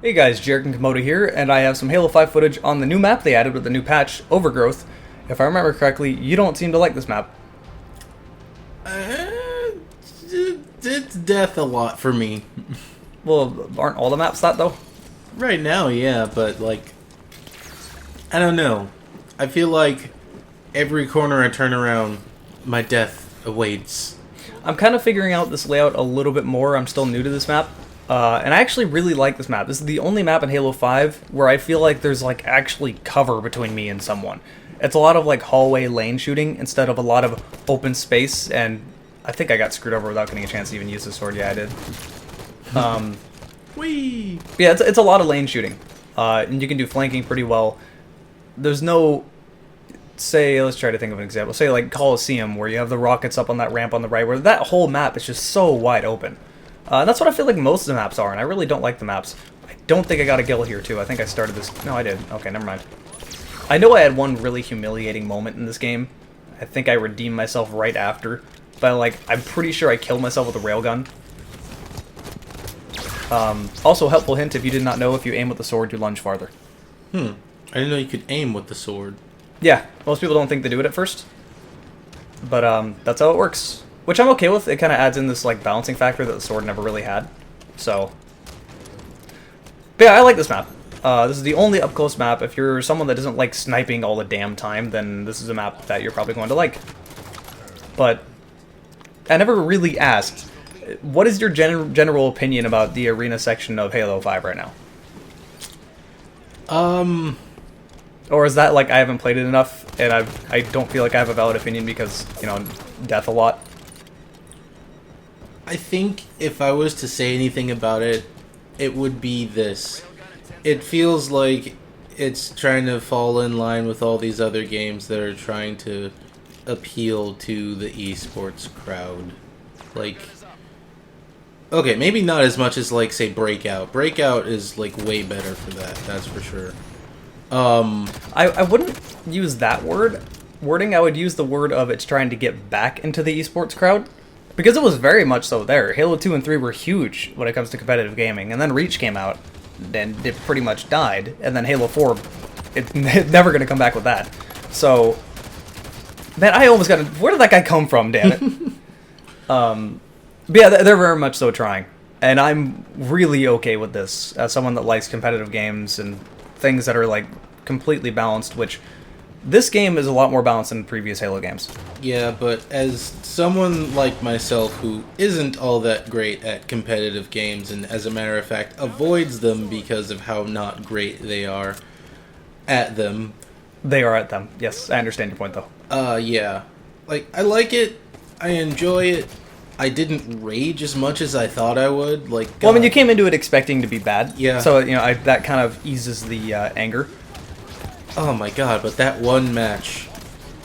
Hey guys, Jarek and Komodo here, and I have some Halo 5 footage on the new map they added with the new patch, Overgrowth. If I remember correctly, you don't seem to like this map. Uh, it's death a lot for me. Well, aren't all the maps that though? Right now, yeah, but like, I don't know. I feel like every corner I turn around, my death awaits. I'm kind of figuring out this layout a little bit more. I'm still new to this map. And I actually really like this map. This is the only map in Halo 5 where I feel like there's like actually cover between me and someone. It's a lot of like hallway lane shooting instead of a lot of open space, and I think I got screwed over without getting a chance to even use the sword. Yeah, I did. Whee! Yeah, it's a lot of lane shooting. And you can do flanking pretty well. There's no... Say, let's try to think of an example. Say like Coliseum, where you have the rockets up on that ramp on the right, where that whole map is just so wide open. And that's what I feel like most of the maps are, and I really don't like the maps. I don't think I got a kill here, too. I think I started this... No, I did. Okay, never mind. I know I had one really humiliating moment in this game. I think I redeemed myself right after. But, like, I'm pretty sure I killed myself with a railgun. Also, helpful hint, if you did not know, if you aim with the sword, you lunge farther. I didn't know you could aim with the sword. Yeah, most people don't think they do it at first. But, that's how it works. Which I'm okay with. It kind of adds in this, like, balancing factor that the sword never really had. So... But yeah, I like this map. This is the only up-close map. If you're someone that doesn't like sniping all the damn time, then this is a map that you're probably going to like. But I never really asked, what is your general opinion about the arena section of Halo 5 right now? Or is that like I haven't played it enough, and I don't feel like I have a valid opinion because, you know, death a lot? I think if I was to say anything about it, it would be this. It feels like it's trying to fall in line with all these other games that are trying to appeal to the esports crowd. Like, okay, maybe not as much as, like, say, Breakout. Breakout is, like, way better for that, that's for sure. I wouldn't use that wording. I would use the word of it's trying to get back into the esports crowd. Because it was very much so there. Halo 2 and 3 were huge when it comes to competitive gaming. And then Reach came out, and it pretty much died. And then Halo 4, it's never going to come back with that. So, man, I almost got... Where did that guy come from, damn it? But yeah, they're very much so trying. And I'm really okay with this, as someone that likes competitive games and things that are, like, completely balanced, which... This game is a lot more balanced than previous Halo games. Yeah, but as someone like myself who isn't all that great at competitive games, and as a matter of fact avoids them because of how not great they are at them. They are at them. Yes, I understand your point, though. Yeah. Like, I like it. I enjoy it. I didn't rage as much as I thought I would. Like, well, I mean, you came into it expecting to be bad. Yeah. So, you know, that kind of eases the anger. Oh my god, but that one match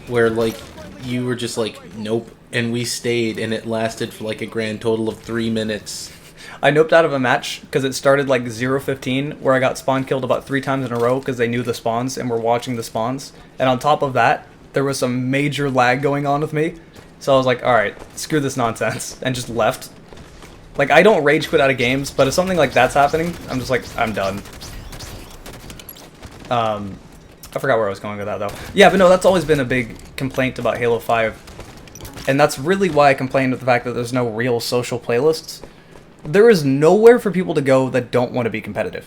where, like, you were just like, nope, and we stayed, and it lasted for, like, a grand total of 3 minutes. I noped out of a match because it started, like, 0-15, where I got spawn killed about 3 times in a row because they knew the spawns and were watching the spawns. And on top of that, there was some major lag going on with me. So I was like, alright, screw this nonsense, and just left. Like, I don't rage quit out of games, but if something like that's happening, I'm just like, I'm done. I forgot where I was going with that, though. Yeah, but no, that's always been a big complaint about Halo 5. And that's really why I complained with the fact that there's no real social playlists. There is nowhere for people to go that don't want to be competitive.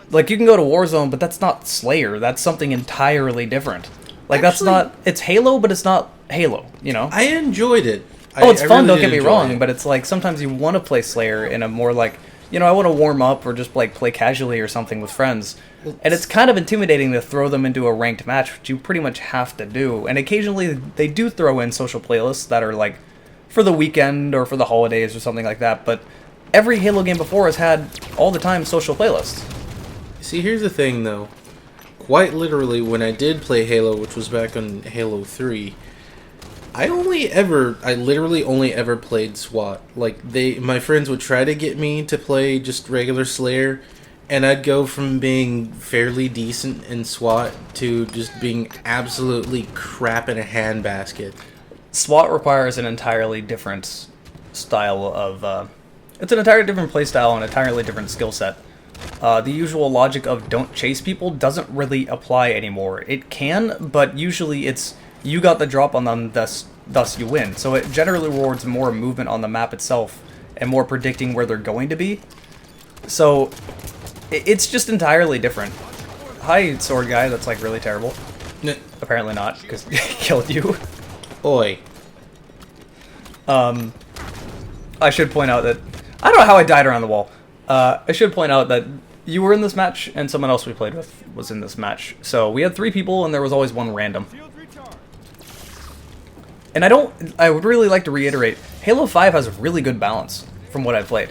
Like, you can go to Warzone, but that's not Slayer. That's something entirely different. Like, that's not... It's Halo, but it's not Halo, you know? I enjoyed it. Oh, it's fun, don't get me wrong, it. but it's like, sometimes you want to play Slayer in a more like... You know, I want to warm up or just, like, play casually or something with friends. And it's kind of intimidating to throw them into a ranked match, which you pretty much have to do. And occasionally they do throw in social playlists that are like for the weekend or for the holidays or something like that. But every Halo game before has had all the time social playlists. See, here's the thing though. Quite literally, when I did play Halo, which was back on Halo 3, I literally only ever played SWAT. Like, my friends would try to get me to play just regular Slayer, and I'd go from being fairly decent in SWAT to just being absolutely crap in a handbasket. SWAT requires an entirely different style of... it's an entirely different playstyle and an entirely different skill set. the usual logic of don't chase people doesn't really apply anymore. It can, but usually it's you got the drop on them, thus you win. So it generally rewards more movement on the map itself and more predicting where they're going to be. So it's just entirely different. Hi, sword guy, that's like really terrible. Apparently not, because he killed you. Oi. I should point out that... I don't know how I died around the wall. I should point out that you were in this match, and someone else we played with was in this match. So we had 3 people, and there was always one random. And I would really like to reiterate, Halo 5 has a really good balance from what I've played.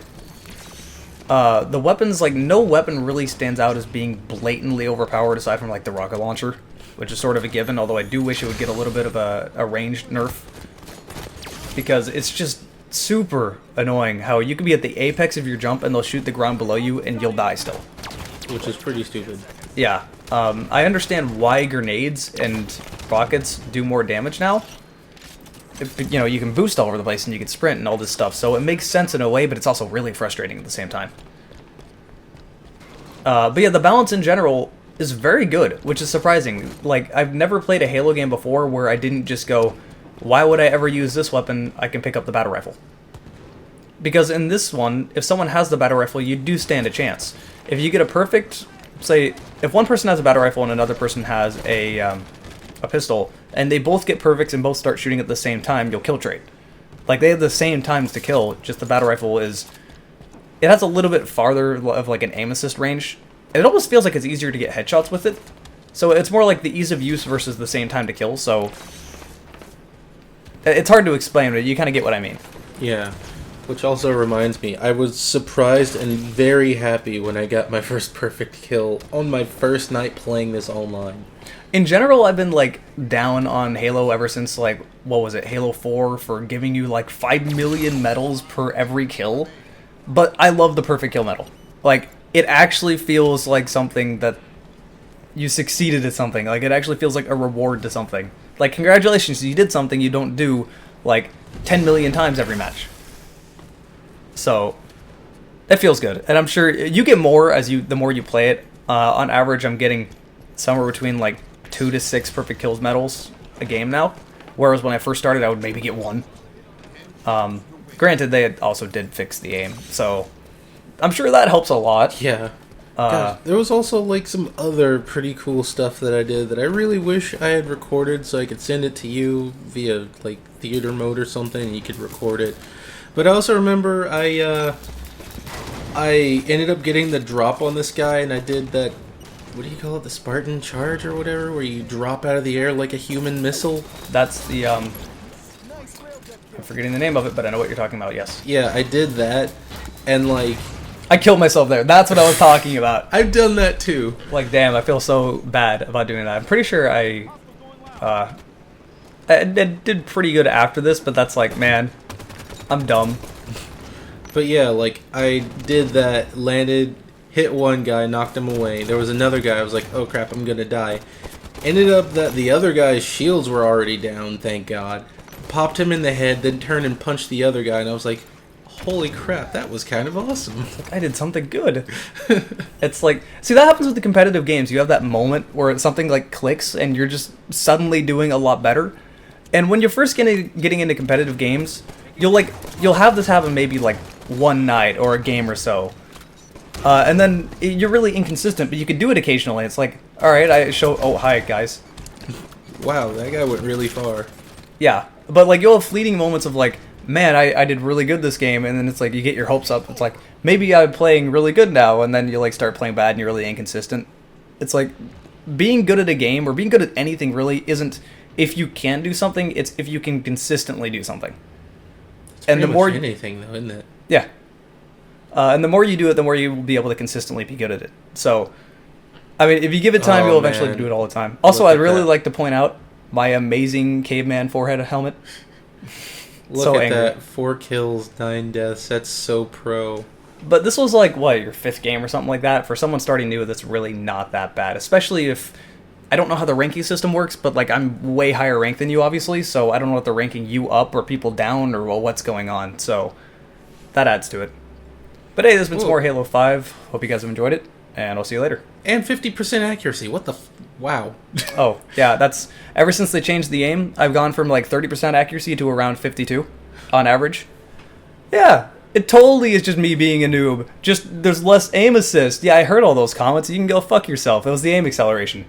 The weapons, like, no weapon really stands out as being blatantly overpowered aside from, like, the rocket launcher, which is sort of a given, although I do wish it would get a little bit of a ranged nerf. Because it's just super annoying how you can be at the apex of your jump and they'll shoot the ground below you and you'll die still. Which is pretty stupid. Yeah. I understand why grenades and rockets do more damage now. You know, you can boost all over the place and you can sprint and all this stuff, so it makes sense in a way, but it's also really frustrating at the same time. But yeah, the balance in general is very good, which is surprising. Like, I've never played a Halo game before where I didn't just go, why would I ever use this weapon? I can pick up the battle rifle. Because in this one, if someone has the battle rifle, you do stand a chance. If you get a perfect, say, if one person has a battle rifle and another person has a pistol, and they both get perfects and both start shooting at the same time, you'll kill trade. Like, they have the same times to kill, just the battle rifle is... It has a little bit farther of, like, an aim assist range. And it almost feels like it's easier to get headshots with it. So it's more like the ease of use versus the same time to kill, so... It's hard to explain, but you kind of get what I mean. Yeah. Which also reminds me, I was surprised and very happy when I got my first perfect kill on my first night playing this online. In general, I've been, like, down on Halo ever since, like, what was it, Halo 4, for giving you, like, 5 million medals per every kill. But I love the perfect kill medal. Like, it actually feels like something that you succeeded at something. Like, it actually feels like a reward to something. Like, congratulations, you did something you don't do, like, 10 million times every match. So, it feels good. And I'm sure you get more as the more you play it. On average, I'm getting somewhere between, like, 2 to 6 perfect kills medals a game now. Whereas when I first started, I would maybe get 1. Granted, they also did fix the aim, so I'm sure that helps a lot. Yeah. Gosh, there was also, like, some other pretty cool stuff that I did that I really wish I had recorded so I could send it to you via, like, theater mode or something and you could record it. But I also remember I ended up getting the drop on this guy and I did that, what do you call it, the Spartan charge or whatever, where you drop out of the air like a human missile? That's the, I'm forgetting the name of it, but I know what you're talking about, yes. Yeah, I did that, and, like... I killed myself there. That's what I was talking about. I've done that too. Like, damn, I feel so bad about doing that. I'm pretty sure I did pretty good after this, but that's like, man, I'm dumb. But yeah, like, I did that, landed, hit one guy, knocked him away. There was another guy, I was like, oh crap, I'm gonna die. Ended up that the other guy's shields were already down, thank God. Popped him in the head, then turned and punched the other guy, and I was like, holy crap, that was kind of awesome. I did something good. It's like, see, that happens with the competitive games. You have that moment where something like clicks and you're just suddenly doing a lot better. And when you're first getting into competitive games, you'll have this happen maybe like one night or a game or so. And then you're really inconsistent, but you can do it occasionally. It's like, all right, oh, hi guys. Wow, that guy went really far. Yeah, but like you'll have fleeting moments of like, man, I did really good this game, and then it's like you get your hopes up. It's like, maybe I'm playing really good now, and then you like start playing bad and you're really inconsistent. It's like, being good at a game, or being good at anything really, isn't if you can do something, it's if you can consistently do something. It's and the more anything though, isn't it? Yeah. And the more you do it, the more you will be able to consistently be good at it. So, I mean, if you give it time, you'll eventually do it all the time. Also, I'd really like to point out my amazing caveman forehead helmet. Look so at angry. that. 4 kills, 9 deaths. That's so pro. But this was like, what, your 5th game or something like that? For someone starting new, that's really not that bad. Especially if... I don't know how the ranking system works, but like I'm way higher ranked than you, obviously, so I don't know if they're ranking you up or people down or what's going on. So that adds to it. But hey, there's been some Cool. more Halo 5. Hope you guys have enjoyed it, and I'll see you later. And 50% accuracy. What the? Wow. Oh, yeah, that's... Ever since they changed the aim, I've gone from like 30% accuracy to around 52 on average. Yeah, it totally is just me being a noob. Just, there's less aim assist. Yeah, I heard all those comments. You can go fuck yourself. It was the aim acceleration.